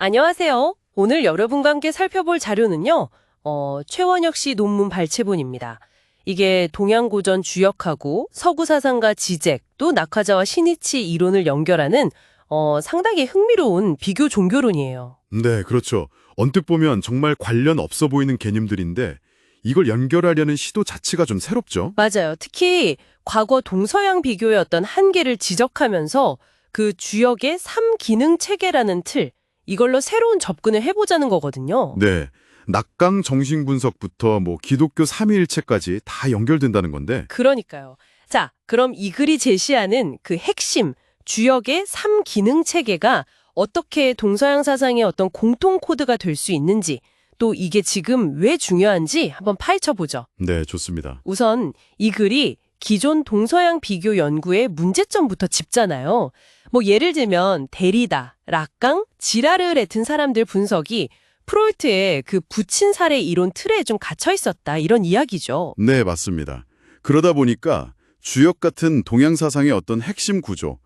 안녕하세요. 오늘 여러분과 함께 살펴볼 자료는요, 최원혁 씨 논문 발췌본입니다. 이게 동양고전 주역하고 서구사상가 지잭, 또 낙화자와 시니치 이론을 연결하는 상당히 흥미로운 비교 종교론이에요. 네, 그렇죠. 언뜻 보면 정말 관련 없어 보이는 개념들인데 이걸 연결하려는 시도 자체가 좀 새롭죠? 맞아요. 특히 과거 동서양 비교의 어떤 한계를 지적하면서 그 주역의 3기능 체계라는 틀, 이걸로 새로운 접근을 해보자는 거거든요. 네, 낙강 정신분석부터 기독교 삼위일체까지 다 연결된다는 건데 그러니까요. 자, 그럼 이 글이 제시하는 그 핵심, 주역의 3기능 체계가 어떻게 동서양 사상의 어떤 공통 코드가 될 수 있는지, 또 이게 지금 왜 중요한지 한번 파헤쳐 보죠. 네, 좋습니다. 우선 이 글이 기존 동서양 비교 연구의 문제점부터 짚잖아요. 예를 들면 데리다, 락강, 지라르 같은 사람들 분석이 프로이트의 그 부친 사례 이론 틀에 좀 갇혀 있었다, 이런 이야기죠. 네, 맞습니다. 그러다 보니까 주역 같은 동양 사상의 어떤 핵심 구조,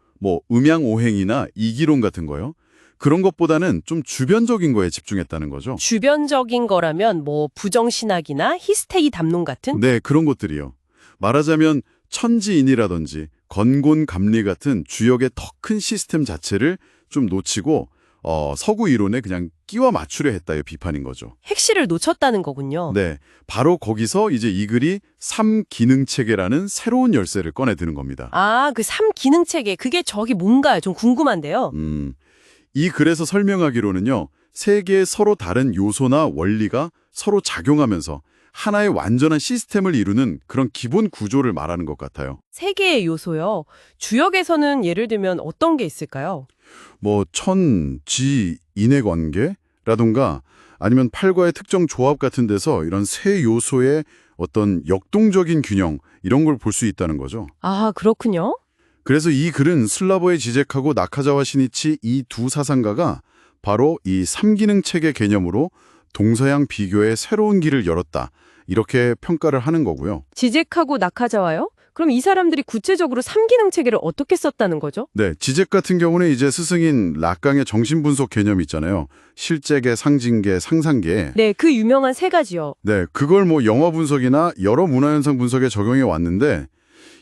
음양오행이나 이기론 같은 거요. 그런 것보다는 좀 주변적인 거에 집중했다는 거죠. 주변적인 거라면 부정신학이나 히스테리 담론 같은? 네, 그런 것들이요. 말하자면 천지인이라든지 건곤감리 같은 주역의 더 큰 시스템 자체를 좀 놓치고 서구 이론에 그냥 끼워 맞추려 했다의 비판인 거죠. 핵심을 놓쳤다는 거군요. 네, 바로 거기서 이제 이 글이 3기능 체계라는 새로운 열쇠를 꺼내 드는 겁니다. 아, 그 3기능 체계, 그게 저기 뭔가요? 좀 궁금한데요. 이 글에서 설명하기로는요, 세 개의 서로 다른 요소나 원리가 서로 작용하면서 하나의 완전한 시스템을 이루는 그런 기본 구조를 말하는 것 같아요. 세 개의 요소요. 주역에서는 예를 들면 어떤 게 있을까요? 천, 지, 인의 관계라든가 아니면 팔과의 특정 조합 같은 데서 이런 세 요소의 어떤 역동적인 균형 이런 걸 볼 수 있다는 거죠. 아, 그렇군요. 그래서 이 글은 슬라보의 지젝하고 나카자와 시니치 이 두 사상가가 바로 이 3기능 체계 개념으로 동서양 비교의 새로운 길을 열었다. 이렇게 평가를 하는 거고요. 지젝하고 나카자와요? 그럼 이 사람들이 구체적으로 3기능 체계를 어떻게 썼다는 거죠? 네, 지젝 같은 경우는 이제 스승인 락강의 정신분석 개념이 있잖아요. 실제계, 상징계, 상상계. 네, 그 유명한 세 가지요. 네, 그걸 영어 분석이나 여러 문화현상 분석에 적용해 왔는데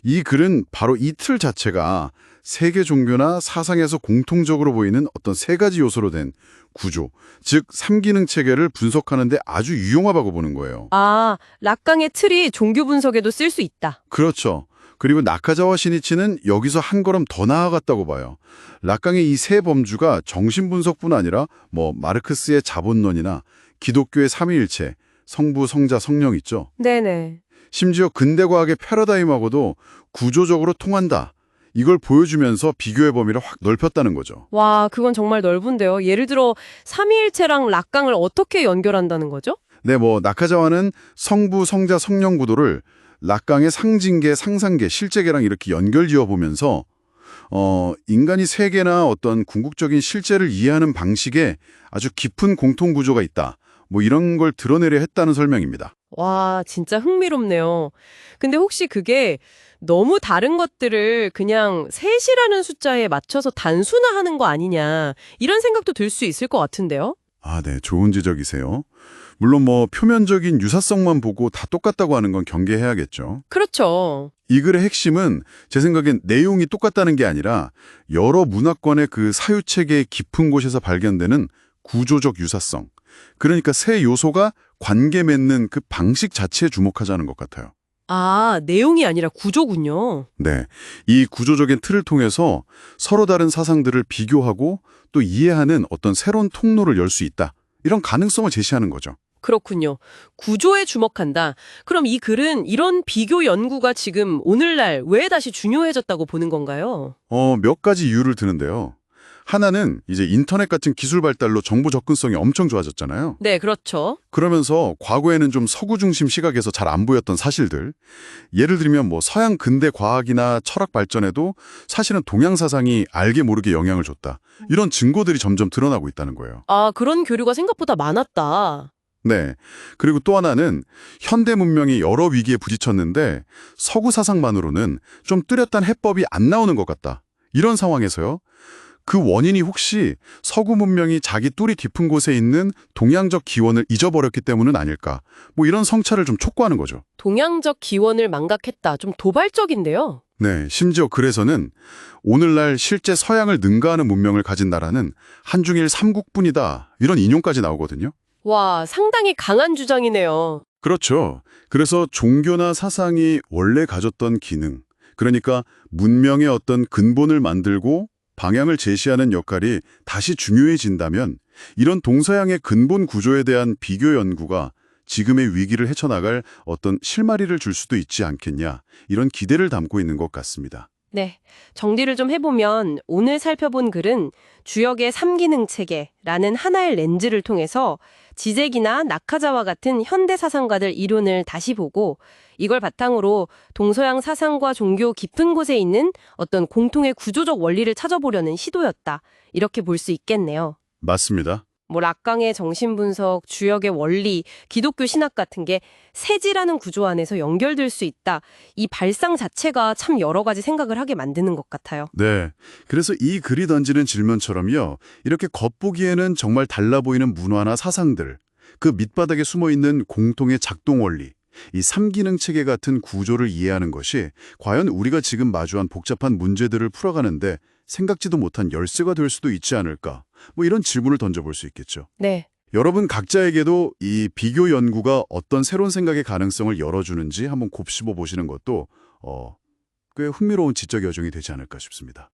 이 글은 바로 이 틀 자체가 세계 종교나 사상에서 공통적으로 보이는 어떤 세 가지 요소로 된 구조, 즉 3기능 체계를 분석하는 데 아주 유용하다고 보는 거예요. 아, 락강의 틀이 종교 분석에도 쓸 수 있다. 그렇죠. 그리고 나카자와 시니치는 여기서 한 걸음 더 나아갔다고 봐요. 락강의 이 세 범주가 정신분석뿐 아니라 마르크스의 자본론이나 기독교의 삼위일체, 성부, 성자, 성령 있죠. 네네. 심지어 근대과학의 패러다임하고도 구조적으로 통한다. 이걸 보여주면서 비교의 범위를 확 넓혔다는 거죠. 와, 그건 정말 넓은데요. 예를 들어 삼위일체랑 락강을 어떻게 연결한다는 거죠? 네, 나카자와는 성부, 성자, 성령 구도를 락강의 상징계, 상상계, 실제계랑 이렇게 연결지어 보면서 인간이 세계나 어떤 궁극적인 실제를 이해하는 방식에 아주 깊은 공통 구조가 있다. 이런 걸 드러내려 했다는 설명입니다. 와, 진짜 흥미롭네요. 근데 혹시 그게 너무 다른 것들을 그냥 셋이라는 숫자에 맞춰서 단순화하는 거 아니냐, 이런 생각도 들 수 있을 것 같은데요? 아, 네. 좋은 지적이세요. 물론 표면적인 유사성만 보고 다 똑같다고 하는 건 경계해야겠죠. 그렇죠. 이 글의 핵심은 제 생각엔 내용이 똑같다는 게 아니라 여러 문화권의 그 사유체계의 깊은 곳에서 발견되는 구조적 유사성. 그러니까 세 요소가 관계 맺는 그 방식 자체에 주목하자는 것 같아요. 아, 내용이 아니라 구조군요. 네, 이 구조적인 틀을 통해서 서로 다른 사상들을 비교하고 또 이해하는 어떤 새로운 통로를 열 수 있다. 이런 가능성을 제시하는 거죠. 그렇군요. 구조에 주목한다. 그럼 이 글은 이런 비교 연구가 지금 오늘날 왜 다시 중요해졌다고 보는 건가요? 몇 가지 이유를 드는데요. 하나는 이제 인터넷 같은 기술 발달로 정보 접근성이 엄청 좋아졌잖아요. 네, 그렇죠. 그러면서 과거에는 좀 서구 중심 시각에서 잘 안 보였던 사실들, 예를 들면 서양 근대 과학이나 철학 발전에도 사실은 동양 사상이 알게 모르게 영향을 줬다. 이런 증거들이 점점 드러나고 있다는 거예요. 아, 그런 교류가 생각보다 많았다. 네. 그리고 또 하나는 현대 문명이 여러 위기에 부딪혔는데 서구 사상만으로는 좀 뚜렷한 해법이 안 나오는 것 같다. 이런 상황에서요. 그 원인이 혹시 서구 문명이 자기 뿔이 깊은 곳에 있는 동양적 기원을 잊어버렸기 때문은 아닐까? 뭐 이런 성찰을 좀 촉구하는 거죠. 동양적 기원을 망각했다. 좀 도발적인데요. 네, 심지어 그래서는 오늘날 실제 서양을 능가하는 문명을 가진 나라는 한중일 3국뿐이다. 이런 인용까지 나오거든요. 와, 상당히 강한 주장이네요. 그렇죠. 그래서 종교나 사상이 원래 가졌던 기능, 그러니까 문명의 어떤 근본을 만들고 방향을 제시하는 역할이 다시 중요해진다면 이런 동서양의 근본 구조에 대한 비교 연구가 지금의 위기를 헤쳐나갈 어떤 실마리를 줄 수도 있지 않겠냐, 이런 기대를 담고 있는 것 같습니다. 네, 정리를 좀 해보면 오늘 살펴본 글은 주역의 3기능 체계라는 하나의 렌즈를 통해서 지젝이나 나카자와 같은 현대 사상가들 이론을 다시 보고 이걸 바탕으로 동서양 사상과 종교 깊은 곳에 있는 어떤 공통의 구조적 원리를 찾아보려는 시도였다. 이렇게 볼 수 있겠네요. 맞습니다. 뭐 락강의 정신분석, 주역의 원리, 기독교 신학 같은 게 세지라는 구조 안에서 연결될 수 있다. 이 발상 자체가 참 여러 가지 생각을 하게 만드는 것 같아요. 네. 그래서 이 글이 던지는 질문처럼요, 이렇게 겉보기에는 정말 달라 보이는 문화나 사상들, 그 밑바닥에 숨어있는 공통의 작동 원리, 이 3기능 체계 같은 구조를 이해하는 것이 과연 우리가 지금 마주한 복잡한 문제들을 풀어가는데 생각지도 못한 열쇠가 될 수도 있지 않을까? 뭐 이런 질문을 던져볼 수 있겠죠. 네. 여러분 각자에게도 이 비교 연구가 어떤 새로운 생각의 가능성을 열어주는지 한번 곱씹어 보시는 것도 꽤 흥미로운 지적 여정이 되지 않을까 싶습니다.